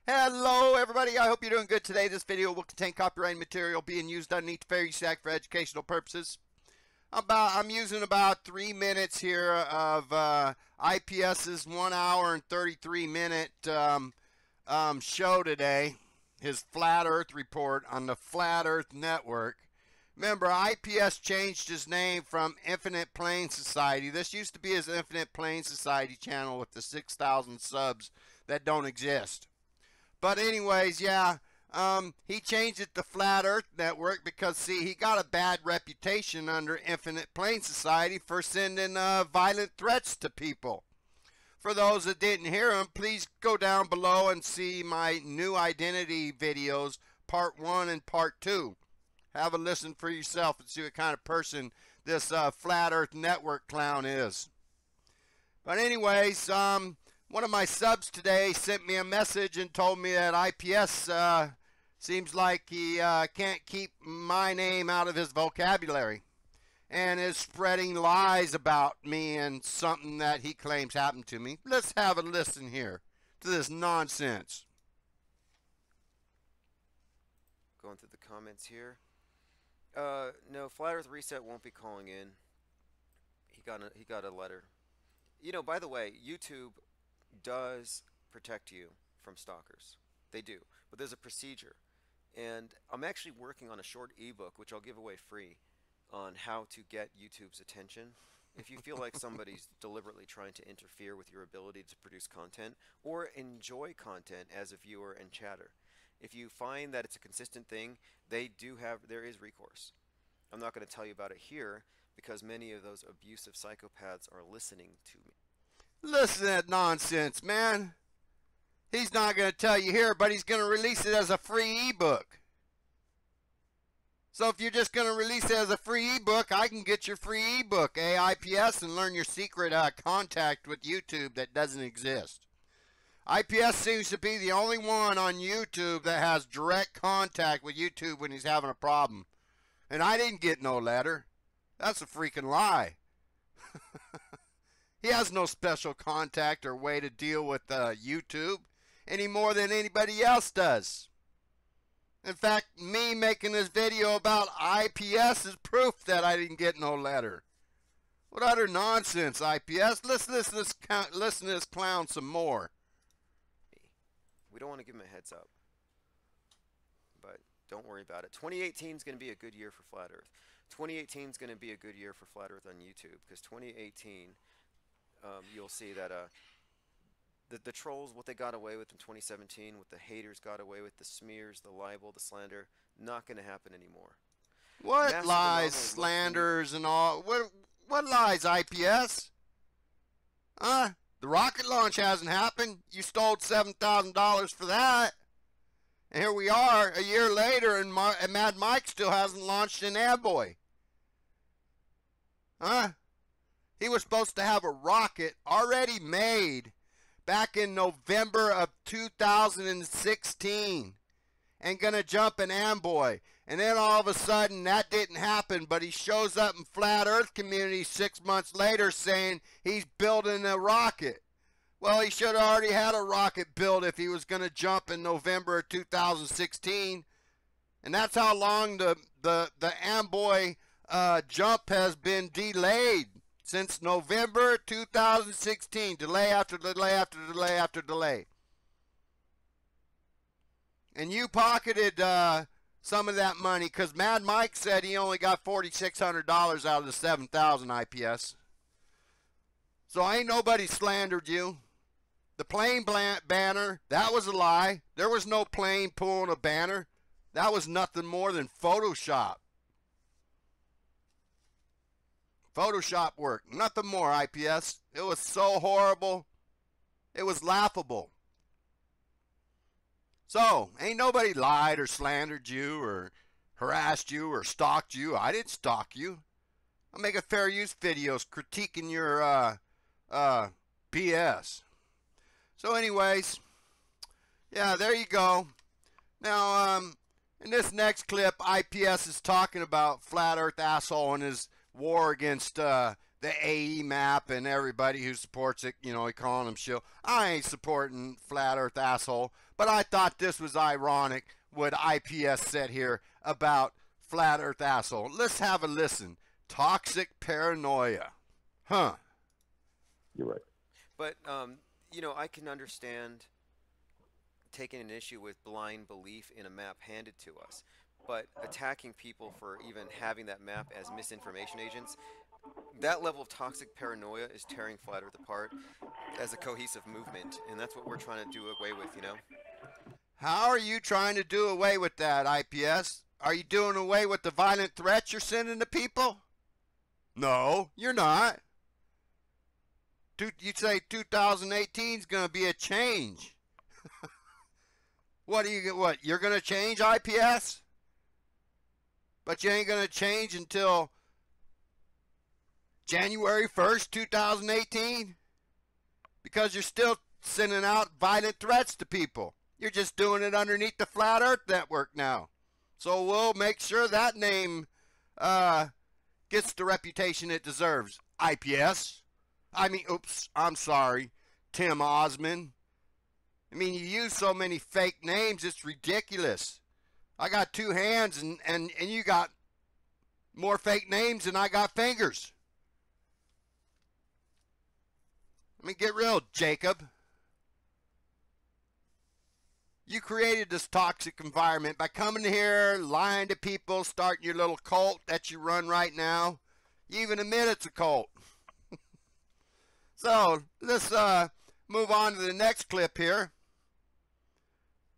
Hello everybody, I hope you're doing good today. This video will contain copyrighted material being used underneath the Fair Use Act for educational purposes. I'm using about 3 minutes here of IPS's 1 hour and 33 minute show today. His Flat Earth report on the Flat Earth Network. Remember, IPS changed his name from Infinite Plane Society. This used to be his Infinite Plane Society channel with the 6,000 subs that don't exist. But anyways, yeah, he changed it to Flat Earth Network because, see, he got a bad reputation under Infinite Plane Society for sending violent threats to people. For those that didn't hear him, please go down below and see my new identity videos, part 1 and part 2. Have a listen for yourself and see what kind of person this Flat Earth Network clown is. But anyways, one of my subs today sent me a message and told me that IPS seems like he can't keep my name out of his vocabulary and is spreading lies about me and something that he claims happened to me. Let's have a listen here to this nonsense. Going through the comments here. No, Flat Earth Reset won't be calling in. He got a letter. You know, by the way, YouTube does protect you from stalkers. They do. But there's a procedure. And I'm actually working on a short ebook, which I'll give away free, on how to get YouTube's attention. If you feel like somebody's deliberately trying to interfere with your ability to produce content or enjoy content as a viewer and chatter. If you find that it's a consistent thing, there is recourse. I'm not going to tell you about it here because many of those abusive psychopaths are listening to me. Listen to that nonsense, man. He's not going to tell you here, but he's going to release it as a free ebook. So if you're just going to release it as a free ebook, I can get your free ebook, IPS, and learn your secret contact with YouTube that doesn't exist. IPS seems to be the only one on YouTube that has direct contact with YouTube when he's having a problem. And I didn't get no letter. That's a freaking lie. He has no special contact or way to deal with YouTube any more than anybody else does. In fact, me making this video about IPS is proof that I didn't get no letter. What utter nonsense, IPS? Let's listen to this clown some more. We don't want to give him a heads up, but don't worry about it. 2018 is going to be a good year for Flat Earth. 2018 is going to be a good year for Flat Earth on YouTube because 2018, you'll see that the trolls, what they got away with in 2017, what the haters got away with, the smears, the libel, the slander, not going to happen anymore. What Massive lies, slanders, and all? What lies, IPS? Huh? The rocket launch hasn't happened. You stole $7,000 for that. And here we are a year later and Mad Mike still hasn't launched an Amboy. Huh? He was supposed to have a rocket already made back in November of 2016 and gonna jump an Amboy. And then all of a sudden that didn't happen, but he shows up in Flat Earth community 6 months later saying he's building a rocket. Well, he should have already had a rocket built if he was going to jump in November of 2016. And that's how long the Amboy jump has been delayed. Since November 2016. Delay after delay after delay after delay. And you pocketed some of that money because Mad Mike said he only got $4,600 out of the $7,000 IPS. So ain't nobody slandered you. The plane banner, that was a lie. There was no plane pulling a banner. That was nothing more than Photoshop. Photoshop work. Nothing more, IPS. It was so horrible. It was laughable. So, ain't nobody lied or slandered you or harassed you or stalked you. I didn't stalk you. I'm making fair use videos critiquing your BS. So anyways, yeah, there you go. Now, in this next clip, IPS is talking about Flat Earth asshole and his war against the AE map and everybody who supports it, you know, calling them shill. I ain't supporting flat earth asshole, but I thought this was ironic what IPS said here about flat earth asshole. Let's have a listen. Toxic paranoia. Huh. You're right. But, you know, I can understand taking an issue with blind belief in a map handed to us. But attacking people for even having that map as misinformation agents, that level of toxic paranoia is tearing Flat Earth apart as a cohesive movement. And that's what we're trying to do away with, you know? How are you trying to do away with that, IPS? Are you doing away with the violent threats you're sending to people? No, you're not. You say 2018 is going to be a change. What you're going to change, IPS? But you ain't going to change until January 1st, 2018? Because you're still sending out violent threats to people. You're just doing it underneath the Flat Earth Network now. So we'll make sure that name gets the reputation it deserves. IPS. I'm sorry, Tim Osman. I mean, you use so many fake names, it's ridiculous. I got two hands and you got more fake names than I got fingers. I mean, get real, Jacob. You created this toxic environment by coming here, lying to people, starting your little cult that you run right now. You even admit it's a cult. So, let's move on to the next clip here.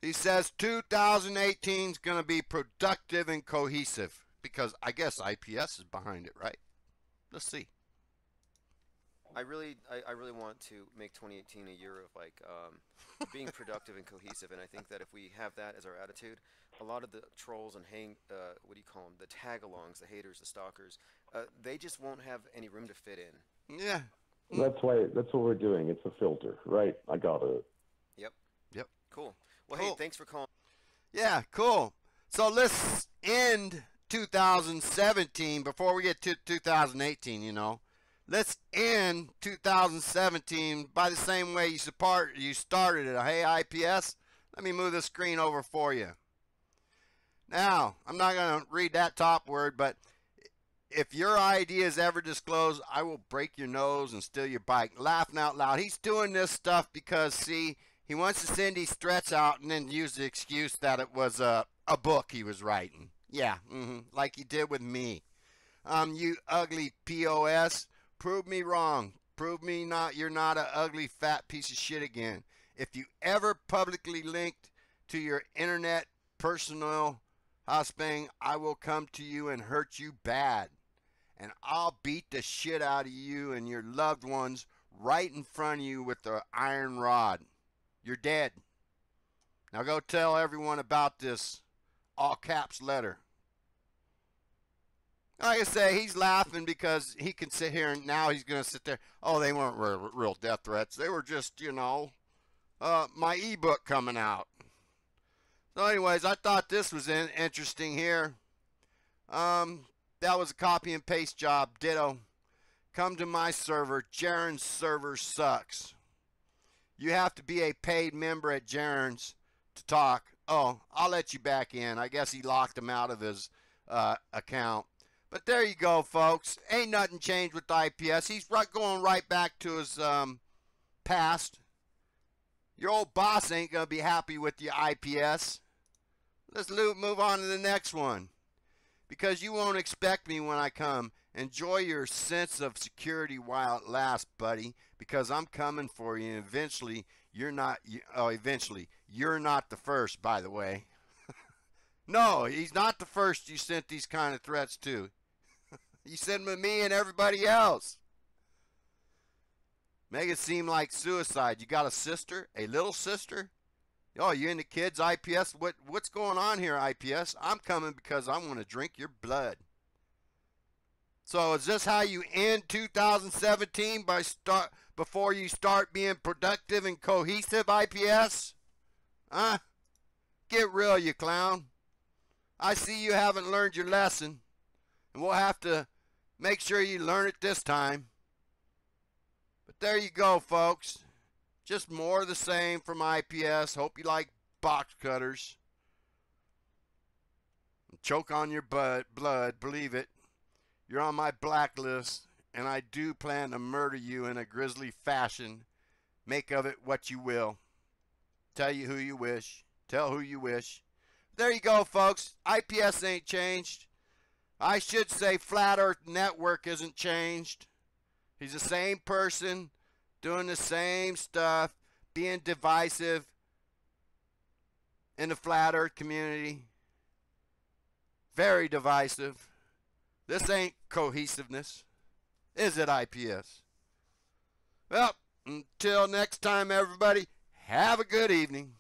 He says 2018 is going to be productive and cohesive. Because I guess IPS is behind it, right? Let's see. I really want to make 2018 a year of like being productive and cohesive, and I think that if we have that as our attitude, a lot of the trolls and what do you call them, the tag-alongs, the haters, the stalkers, they just won't have any room to fit in. Yeah. That's what we're doing. It's a filter, right? I got it. Yep. Cool. Well, Cool. hey, thanks for calling. Yeah, cool. So let's end 2017 before we get to 2018, you know. Let's end 2017 by the same way you started it. Hey, IPS, let me move the screen over for you. Now, I'm not going to read that top word, but if your ID is ever disclosed, I will break your nose and steal your bike. Laughing out loud. He's doing this stuff because, see, he wants to send these threats out and then use the excuse that it was a book he was writing. Yeah, like he did with me. You ugly POS. Prove me wrong. Prove me you're not an ugly fat piece of shit again. If you ever publicly linked to your internet personal housepan, I will come to you and hurt you bad. And I'll beat the shit out of you and your loved ones right in front of you with the iron rod. You're dead. Now go tell everyone about this all caps letter. Like I say, he's laughing because he can sit here and now he's going to sit there. Oh, they weren't real death threats. They were just, you know, my ebook coming out. So anyways, I thought this was interesting here. That was a copy and paste job. Ditto. Come to my server. Jaren's server sucks. You have to be a paid member at Jaren's to talk. Oh, I'll let you back in. I guess he locked him out of his account. But there you go, folks. Ain't nothing changed with IPS. He's going right back to his past. Your old boss ain't going to be happy with your IPS. Let's move on to the next one. Because you won't expect me when I come. Enjoy your sense of security while it lasts, buddy. Because I'm coming for you. And eventually, you're not the first, by the way. No, he's not the first you sent these kind of threats to. You sent them to me and everybody else. Make it seem like suicide. You got a sister? A little sister? Oh, you into kids, IPS? What's going on here, IPS? I'm coming because I want to drink your blood. So is this how you end 2017 before you start being productive and cohesive, IPS? Huh? Get real, you clown. I see you haven't learned your lesson. And we'll have to Make sure you learn it this time. But there you go, folks. Just more of the same from IPS. Hope you like box cutters. Choke on your blood, believe it. You're on my blacklist, and I do plan to murder you in a grisly fashion. Make of it what you will. Tell you who you wish. Tell who you wish. There you go, folks. IPS ain't changed. I should say Flat Earth Network isn't changed. He's the same person, doing the same stuff, being divisive in the Flat Earth community. Very divisive. This ain't cohesiveness. Is it, IPS? Well, until next time, everybody, have a good evening.